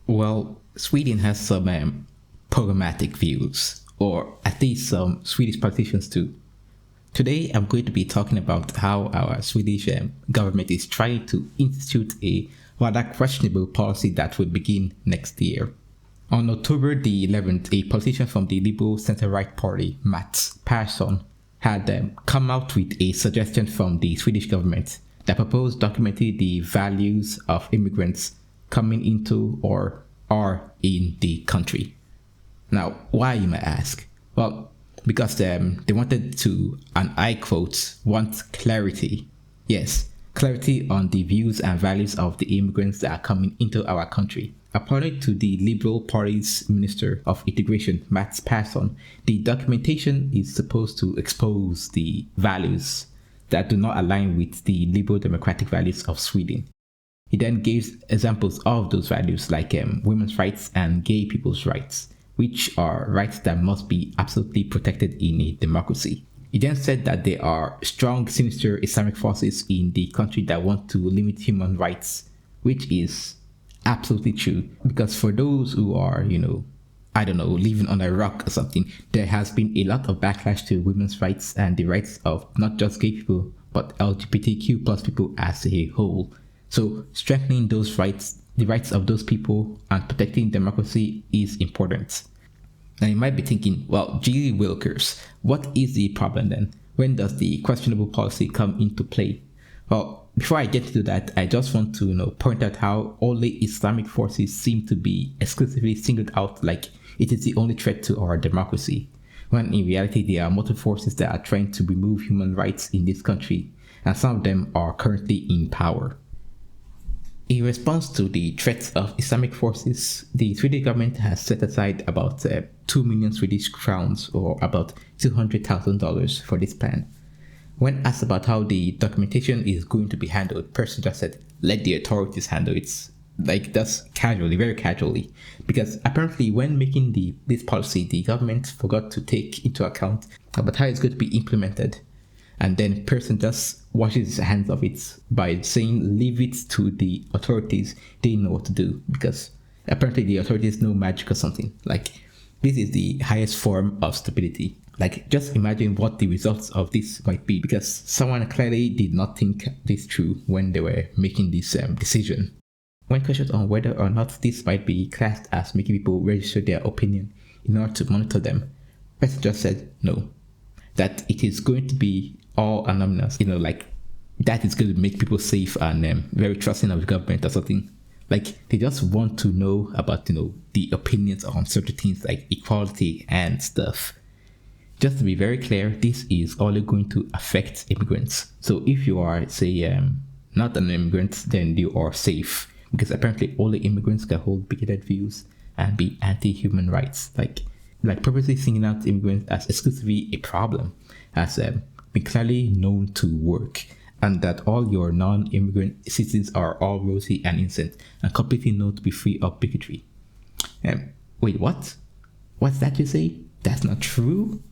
Well, Sweden has some programmatic views, or at least some Swedish politicians do. Today, I'm going to be talking about how our Swedish government is trying to institute a rather questionable policy that will begin next year. On October the 11th, a politician from the Liberal Centre-Right Party, Mats Persson, had come out with a suggestion from the Swedish government that proposed documenting the values of immigrants coming into or are in the country. Now, why, you may ask? Well, because they wanted to, and I quote, want clarity. Yes, clarity on the views and values of the immigrants that are coming into our country. According to the Liberal Party's Minister of Integration, Mats Persson, the documentation is supposed to expose the values that do not align with the liberal democratic values of Sweden. He then gave examples of those values like women's rights and gay people's rights, which are rights that must be absolutely protected in a democracy. He then said that there are strong, sinister Islamic forces in the country that want to limit human rights, which is absolutely true. Because for those who are, living on a rock or something, there has been a lot of backlash to women's rights and the rights of not just gay people, but LGBTQ plus people as a whole. So strengthening those rights, the rights of those people, and protecting democracy is important. Now you might be thinking, well, gee wilkers, what is the problem then? When does the questionable policy come into play? Well, before I get to that, I just want to point out how only Islamic forces seem to be exclusively singled out like it is the only threat to our democracy, when in reality there are multiple forces that are trying to remove human rights in this country, and some of them are currently in power. In response to the threats of Islamic forces, the Swedish government has set aside about 2 million Swedish crowns, or about $200,000 for this plan. When asked about how the documentation is going to be handled, the person just said, let the authorities handle it. Like, that's casually, very casually. Because apparently when making this policy, the government forgot to take into account about how it's going to be implemented. And then person just washes his hands of it by saying leave it to the authorities. They know what to do, because apparently the authorities know magic or something. Like, this is the highest form of stupidity. Like, just imagine what the results of this might be, because someone clearly did not think this through when they were making this decision. When questioned on whether or not this might be classed as making people register their opinion in order to monitor them, the person just said no, that it is going to be all anonymous, that is going to make people safe and very trusting of the government or something. Like, they just want to know about, the opinions on certain things like equality and stuff. Just to be very clear, this is only going to affect immigrants. So if you are, say, not an immigrant, then you are safe. Because apparently only immigrants can hold bigoted views and be anti-human rights. Like purposely singling out immigrants as exclusively a problem has been clearly known to work. And that all your non-immigrant citizens are all rosy and innocent and completely known to be free of bigotry. Wait, what? What's that you say? That's not true?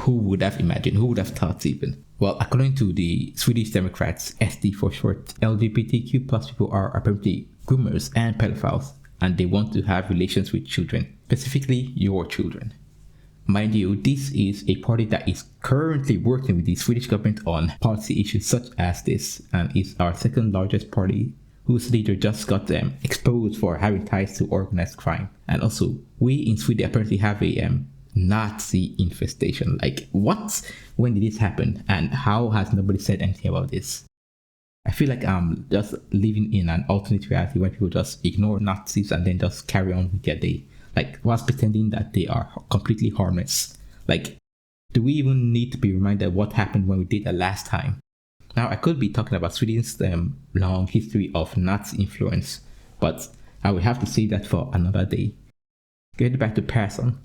Who would have imagined? Who would have thought even? Well, according to the Swedish Democrats, SD for short, LGBTQ plus people are apparently groomers and pedophiles, and they want to have relations with children, specifically your children. Mind you, this is a party that is currently working with the Swedish government on policy issues such as this, and is our second largest party, whose leader just got exposed for having ties to organized crime. And also, we in Sweden apparently have a Nazi infestation. Like, what? When did this happen? And how has nobody said anything about this? I feel like I'm just living in an alternate reality where people just ignore Nazis and then just carry on with their day. Like, whilst pretending that they are completely harmless. Like, do we even need to be reminded what happened when we did that last time? Now, I could be talking about Sweden's long history of Nazi influence, but I will have to say that for another day. Getting back to Persson.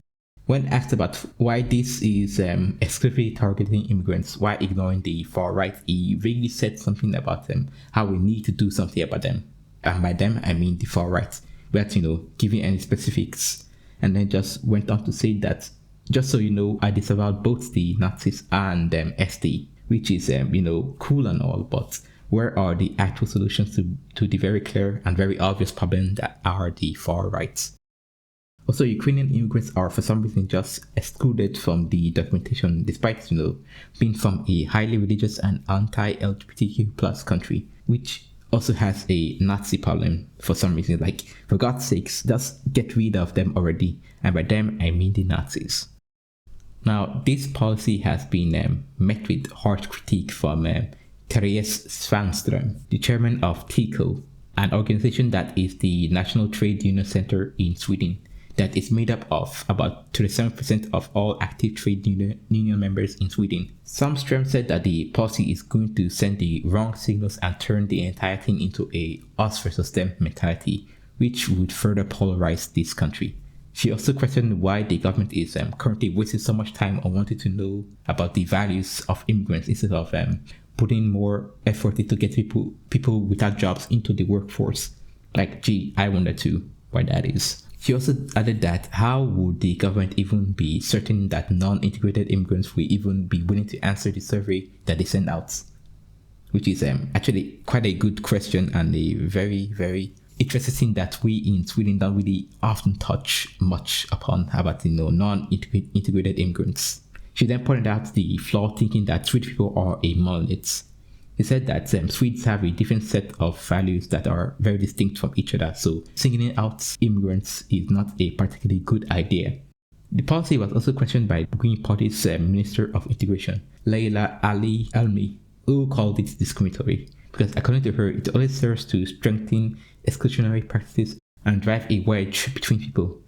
When asked about why this is exclusively targeting immigrants, why ignoring the far right, he really said something about how we need to do something about them. And by them, I mean the far right, without giving any specifics. And then just went on to say that, just so you know, I disavowed both the Nazis and SD, which is cool and all, but where are the actual solutions to the very clear and very obvious problem that are the far right? Also, Ukrainian immigrants are for some reason just excluded from the documentation despite, being from a highly religious and anti-LGBTQ plus country, which also has a Nazi problem for some reason. Like, for God's sakes, just get rid of them already. And by them, I mean the Nazis. Now, this policy has been met with harsh critique from Therese Svanström, the chairman of TICO, an organization that is the National Trade Union Center in Sweden, that is made up of about 37% of all active trade union members in Sweden. Some Ström said that the policy is going to send the wrong signals and turn the entire thing into a us versus them mentality, which would further polarize this country. She also questioned why the government is currently wasting so much time on wanting to know about the values of immigrants instead of putting more effort into getting people without jobs into the workforce. Like, gee, I wonder too why that is. She also added that how would the government even be certain that non-integrated immigrants will even be willing to answer the survey that they send out? Which is actually quite a good question and a very, very interesting thing that we in Sweden don't really often touch much upon about non-integrated immigrants. She then pointed out the flawed thinking that Swedish people are a monolith. He said that Swedes have a different set of values that are very distinct from each other, so singling out immigrants is not a particularly good idea. The policy was also questioned by the Green Party's Minister of Integration, Leila Ali Almi, who called it discriminatory, because according to her, it only serves to strengthen exclusionary practices and drive a wedge between people.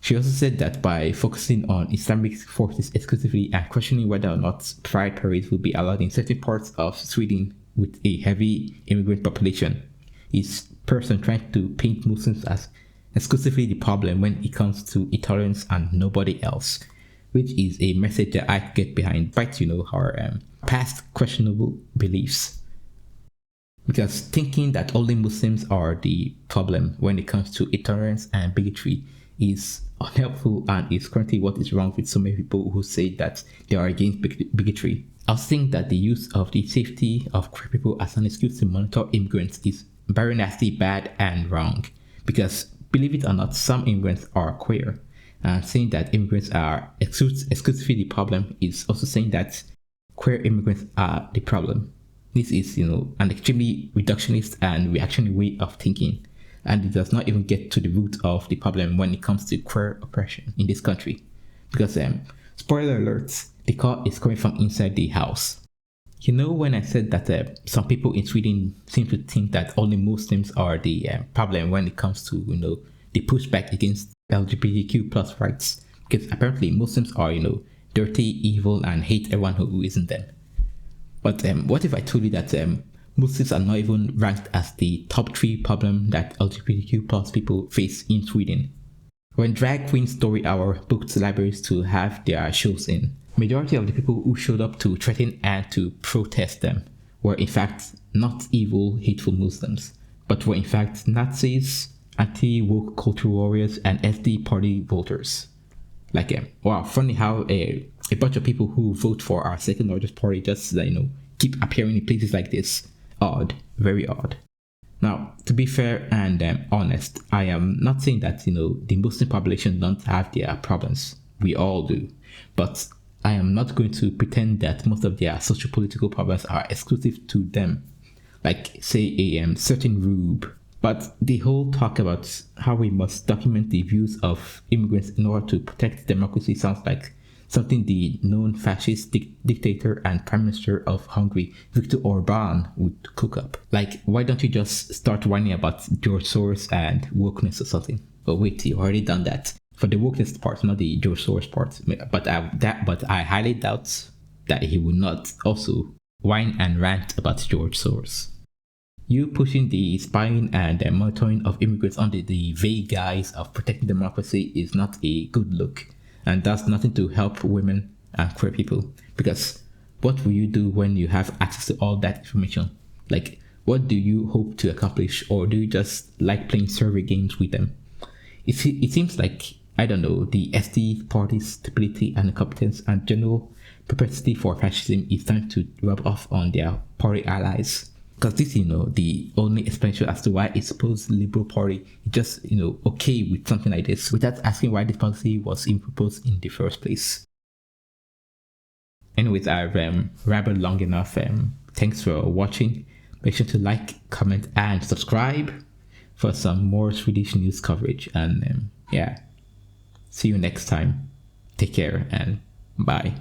She also said that by focusing on Islamic forces exclusively and questioning whether or not pride parades will be allowed in certain parts of Sweden with a heavy immigrant population, is person trying to paint Muslims as exclusively the problem when it comes to intolerance and nobody else, which is a message that I get behind, despite her past questionable beliefs. Because thinking that only Muslims are the problem when it comes to intolerance and bigotry is unhelpful and is currently what is wrong with so many people who say that they are against bigotry. I think that the use of the safety of queer people as an excuse to monitor immigrants is very nasty, bad, and wrong. Because believe it or not, some immigrants are queer. And saying that immigrants are exclusively the problem is also saying that queer immigrants are the problem. This is, an extremely reductionist and reactionary way of thinking. And it does not even get to the root of the problem when it comes to queer oppression in this country. Because, spoiler alerts, the call is coming from inside the house. When I said that some people in Sweden seem to think that only Muslims are the problem when it comes to, the pushback against LGBTQ plus rights. Because apparently Muslims are, dirty, evil, and hate everyone who isn't them. But what if I told you that Muslims are not even ranked as the top 3 problem that LGBTQ plus people face in Sweden? When Drag Queen Story Hour booked libraries to have their shows in, majority of the people who showed up to threaten and to protest them were in fact not evil, hateful Muslims, but were in fact Nazis, anti-woke culture warriors, and SD party voters. Wow, funny how a bunch of people who vote for our second largest party just, keep appearing in places like this. Odd, very odd. Now, to be fair and honest, I am not saying that, the Muslim population don't have their problems. We all do. But I am not going to pretend that most of their socio-political problems are exclusive to them. Like, say, a certain rube. But the whole talk about how we must document the views of immigrants in order to protect democracy sounds like something the known fascist dictator and prime minister of Hungary, Viktor Orban, would cook up. Like, why don't you just start whining about George Soros and wokeness or something? But wait, you already done that. For the wokeness part, not the George Soros part. But I highly doubt that he would not also whine and rant about George Soros. You pushing the spying and monitoring of immigrants under the vague guise of protecting democracy is not a good look, and does nothing to help women and queer people. Because what will you do when you have access to all that information? Like, what do you hope to accomplish, or do you just like playing survey games with them? It seems like, I don't know, the SD party's stability and incompetence and general propensity for fascism is starting to rub off on their party allies. Because this, the only explanation as to why it's supposed Liberal Party is just, okay with something like this without asking why this policy was even proposed in the first place. Anyways, I've rabbled long enough. Thanks for watching. Make sure to like, comment, and subscribe for some more Swedish news coverage. And yeah, see you next time. Take care and bye.